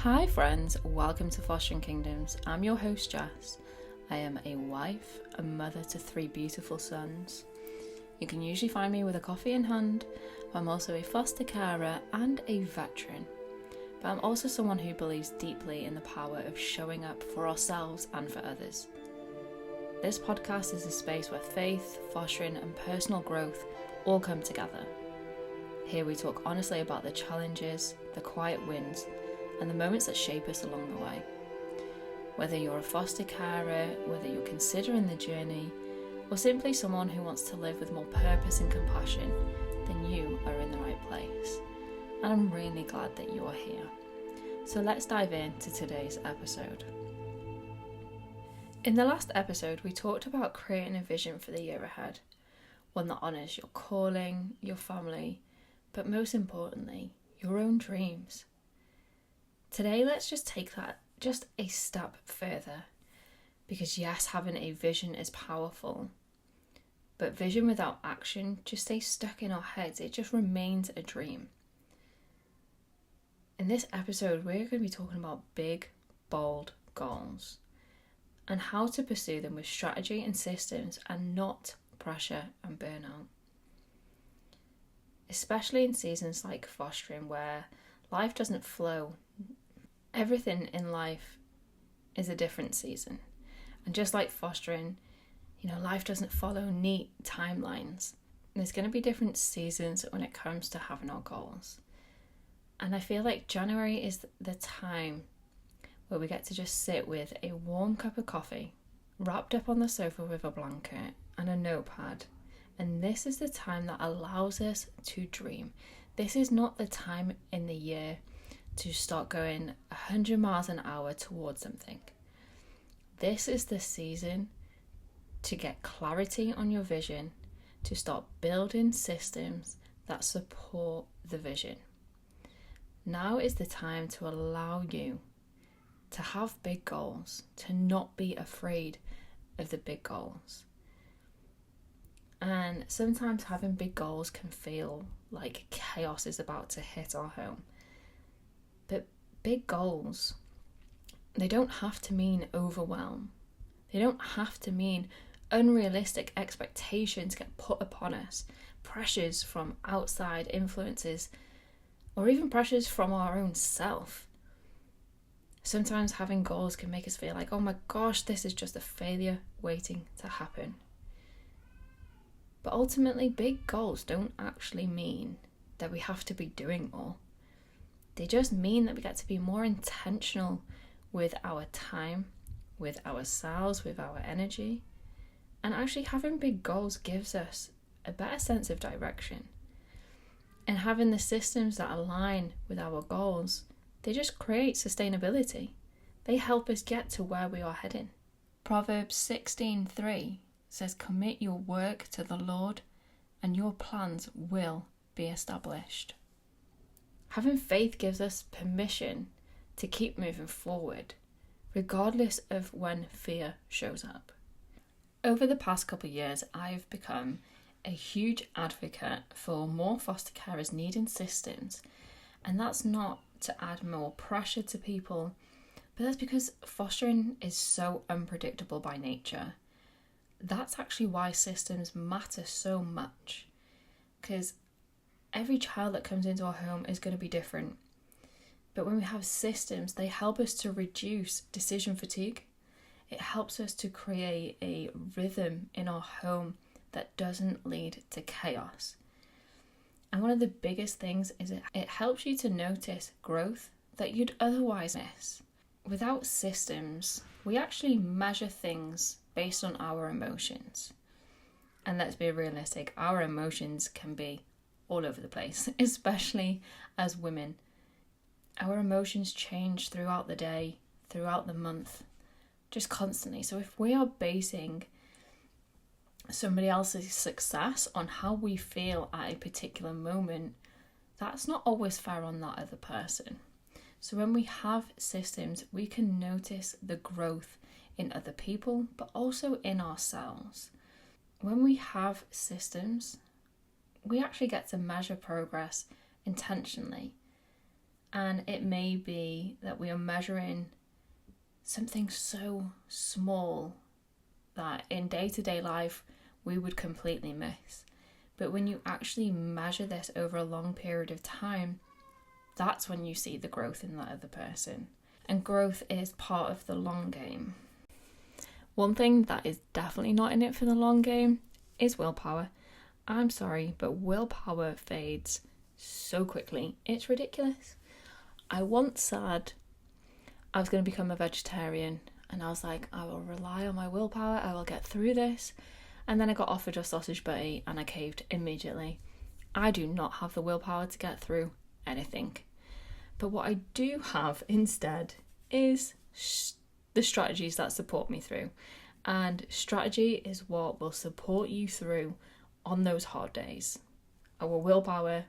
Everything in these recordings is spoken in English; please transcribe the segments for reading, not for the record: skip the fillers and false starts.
Hi friends, welcome to Fostering Kingdoms. I'm your host Jess. I am a wife, a mother to 3 beautiful sons. You can usually find me with a coffee in hand. I'm also a foster carer and a veteran. But I'm also someone who believes deeply in the power of showing up for ourselves and for others. This podcast is a space where faith, fostering and personal growth all come together. Here we talk honestly about the challenges, the quiet wins, and the moments that shape us along the way. Whether you're a foster carer, whether you're considering the journey, or simply someone who wants to live with more purpose and compassion, then you are in the right place. And I'm really glad that you are here. So let's dive into today's episode. In the last episode, we talked about creating a vision for the year ahead, one that honours your calling, your family, but most importantly, your own dreams. Today, let's just take that just a step further, because yes, having a vision is powerful, but vision without action just stays stuck in our heads. It just remains a dream. In this episode, we're going to be talking about big, bold goals and how to pursue them with strategy and systems and not pressure and burnout. Especially in seasons like fostering where life doesn't flow. Everything in life is a different season. And just like fostering, life doesn't follow neat timelines. There's going to be different seasons when it comes to having our goals. And I feel like January is the time where we get to just sit with a warm cup of coffee, wrapped up on the sofa with a blanket and a notepad. And this is the time that allows us to dream. This is not the time in the year to start going 100 miles an hour towards something. This is the season to get clarity on your vision, to start building systems that support the vision. Now is the time to allow you to have big goals, to not be afraid of the big goals. And sometimes having big goals can feel like chaos is about to hit our home. But big goals, they don't have to mean overwhelm. They don't have to mean unrealistic expectations get put upon us, pressures from outside influences, or even pressures from our own self. Sometimes having goals can make us feel like, oh my gosh, this is just a failure waiting to happen. But ultimately, big goals don't actually mean that we have to be doing more. They just mean that we get to be more intentional with our time, with ourselves, with our energy. And actually having big goals gives us a better sense of direction. And having the systems that align with our goals, they just create sustainability. They help us get to where we are heading. Proverbs 16:3 says, "Commit your work to the Lord, and your plans will be established." Having faith gives us permission to keep moving forward, regardless of when fear shows up. Over the past couple of years, I've become a huge advocate for more foster carers needing systems, and that's not to add more pressure to people, but that's because fostering is so unpredictable by nature. That's actually why systems matter so much, because every child that comes into our home is going to be different. But when we have systems, they help us to reduce decision fatigue. It helps us to create a rhythm in our home that doesn't lead to chaos. And one of the biggest things is it helps you to notice growth that you'd otherwise miss. Without systems, we actually measure things based on our emotions. And let's be realistic, our emotions can be all over the place, especially as women. Our emotions change throughout the day, throughout the month, just constantly. So if we are basing somebody else's success on how we feel at a particular moment, that's not always fair on that other person. So when we have systems, we can notice the growth in other people, but also in ourselves. When we have systems, we actually get to measure progress intentionally. And it may be that we are measuring something so small that in day-to-day life we would completely miss. But when you actually measure this over a long period of time, that's when you see the growth in that other person. And growth is part of the long game. One thing that is definitely not in it for the long game is willpower. I'm sorry, but willpower fades so quickly. It's ridiculous. I once said I was going to become a vegetarian, and I was like, I will rely on my willpower, I will get through this. And then I got offered a sausage butty and I caved immediately. I do not have the willpower to get through anything. But what I do have instead is the strategies that support me through. And strategy is what will support you through on those hard days. Our willpower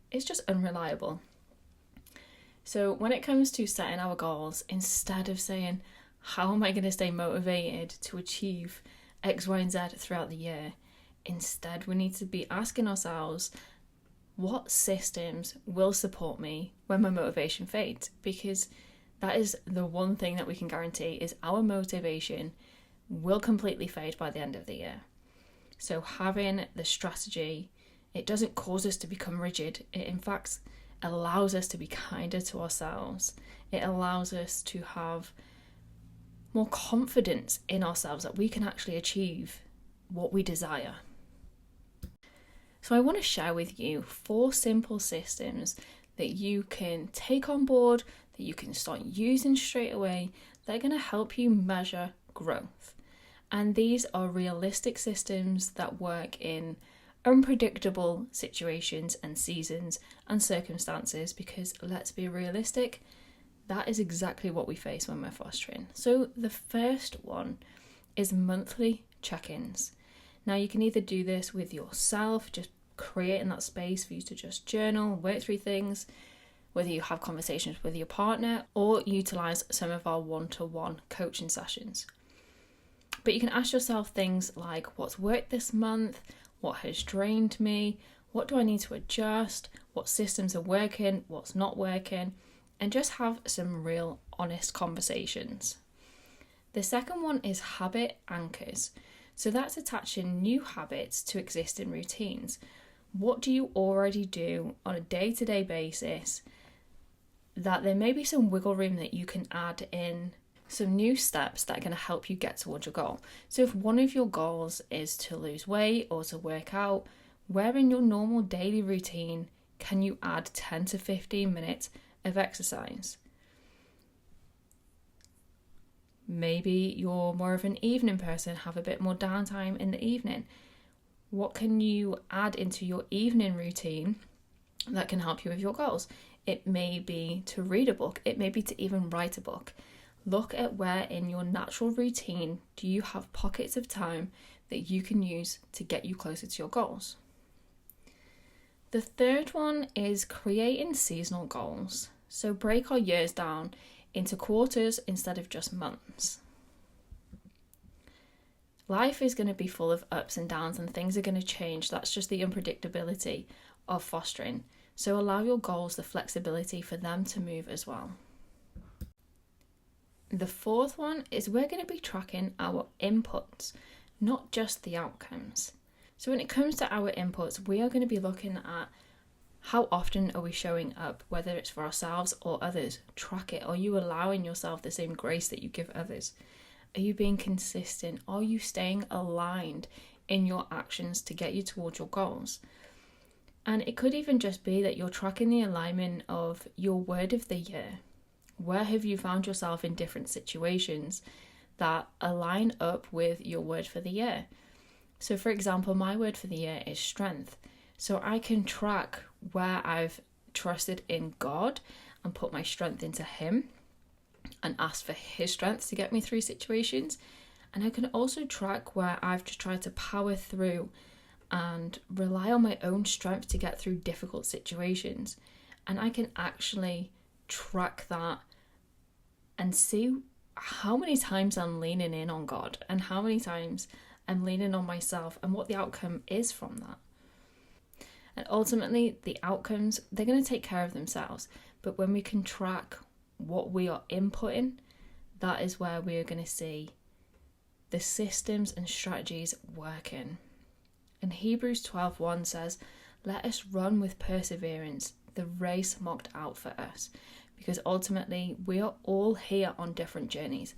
is just unreliable. So when it comes to setting our goals, instead of saying, how am I going to stay motivated to achieve X, Y, and Z throughout the year? Instead, we need to be asking ourselves, what systems will support me when my motivation fades? Because that is the one thing that we can guarantee is our motivation will completely fade by the end of the year. So having the strategy, it doesn't cause us to become rigid. It in fact allows us to be kinder to ourselves. It allows us to have more confidence in ourselves that we can actually achieve what we desire. So I want to share with you 4 simple systems that you can take on board, that you can start using straight away, that are going to help you measure growth. And these are realistic systems that work in unpredictable situations and seasons and circumstances, because let's be realistic, that is exactly what we face when we're fostering. So the first one is monthly check-ins. Now you can either do this with yourself, just creating that space for you to just journal, work through things, whether you have conversations with your partner, or utilize some of our one-to-one coaching sessions. But you can ask yourself things like, what's worked this month? What has drained me? What do I need to adjust? What systems are working? What's not working? And just have some real honest conversations. The second one is habit anchors. So that's attaching new habits to existing routines. What do you already do on a day-to-day basis that there may be some wiggle room that you can add in, some new steps that are going to help you get towards your goal. So if one of your goals is to lose weight or to work out, where in your normal daily routine can you add 10 to 15 minutes of exercise? Maybe you're more of an evening person, have a bit more downtime in the evening. What can you add into your evening routine that can help you with your goals? It may be to read a book. It may be to even write a book. Look at where in your natural routine do you have pockets of time that you can use to get you closer to your goals. The third one is creating seasonal goals. So break our years down into quarters instead of just months. Life is going to be full of ups and downs and things are going to change. That's just the unpredictability of fostering. So allow your goals the flexibility for them to move as well. The fourth one is we're going to be tracking our inputs, not just the outcomes. So when it comes to our inputs, we are going to be looking at how often are we showing up, whether it's for ourselves or others. Track it. Are you allowing yourself the same grace that you give others? Are you being consistent? Are you staying aligned in your actions to get you towards your goals? And it could even just be that you're tracking the alignment of your word of the year. Where have you found yourself in different situations that align up with your word for the year? So for example, my word for the year is strength. So I can track where I've trusted in God and put my strength into Him and ask for His strength to get me through situations. And I can also track where I've just tried to power through and rely on my own strength to get through difficult situations. And I can actually track that and see how many times I'm leaning in on God and how many times I'm leaning on myself and what the outcome is from that. And ultimately, the outcomes, they're going to take care of themselves. But when we can track what we are inputting, that is where we are going to see the systems and strategies working. And Hebrews 12:1 says, "Let us run with perseverance the race marked out for us." Because ultimately, we are all here on different journeys.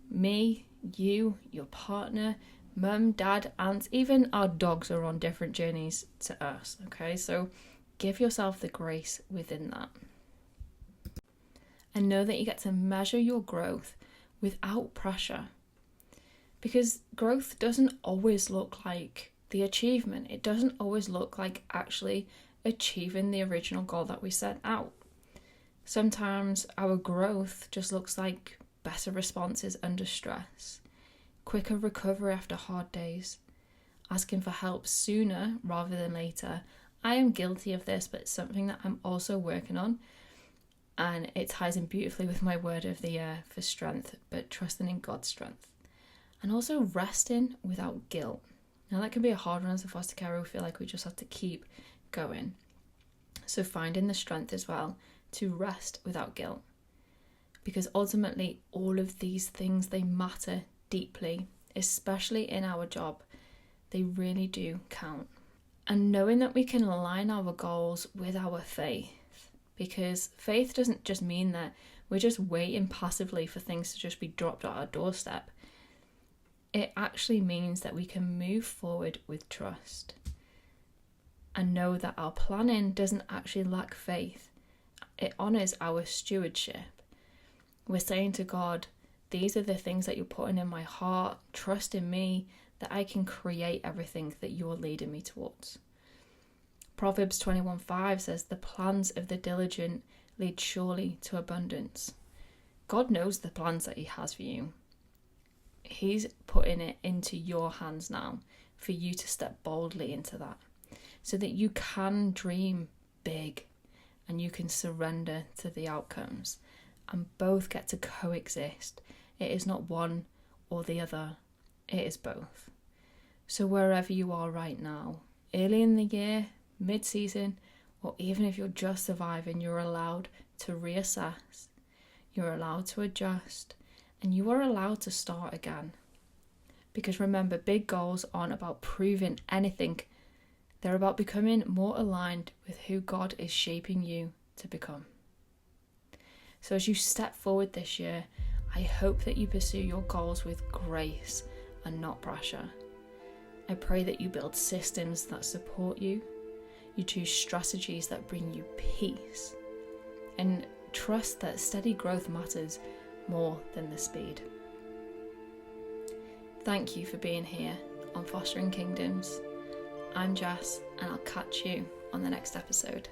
Me, you, your partner, mum, dad, aunts, even our dogs are on different journeys to us, okay? So give yourself the grace within that. And know that you get to measure your growth without pressure. Because growth doesn't always look like the achievement. It doesn't always look like actually achieving the original goal that we set out. Sometimes our growth just looks like better responses under stress, quicker recovery after hard days, asking for help sooner rather than later. I am guilty of this, but it's something that I'm also working on. And it ties in beautifully with my word of the year for strength, but trusting in God's strength. And also resting without guilt. Now that can be a hard one as a foster carer. We feel like we just have to keep going. So finding the strength as well to rest without guilt. Because ultimately all of these things, they matter deeply, especially in our job. They really do count. And knowing that we can align our goals with our faith. Because faith doesn't just mean that we're just waiting passively for things to just be dropped at our doorstep. It actually means that we can move forward with trust and know that our planning doesn't actually lack faith. It honours our stewardship. We're saying to God, these are the things that you're putting in my heart. Trust in me that I can create everything that you're leading me towards. Proverbs 21:5 says, "The plans of the diligent lead surely to abundance." God knows the plans that he has for you. He's putting it into your hands now for you to step boldly into that so that you can dream big and you can surrender to the outcomes and both get to coexist. It is not one or the other, it is both. So wherever you are right now, early in the year, mid-season, or even if you're just surviving, you're allowed to reassess, you're allowed to adjust, and you are allowed to start again. Because remember, big goals aren't about proving anything. They're about becoming more aligned with who God is shaping you to become. So as you step forward this year, I hope that you pursue your goals with grace and not pressure. I pray that you build systems that support you. You choose strategies that bring you peace. And trust that steady growth matters more than the speed. Thank you for being here on Fostering Kingdoms. I'm Jess, and I'll catch you on the next episode.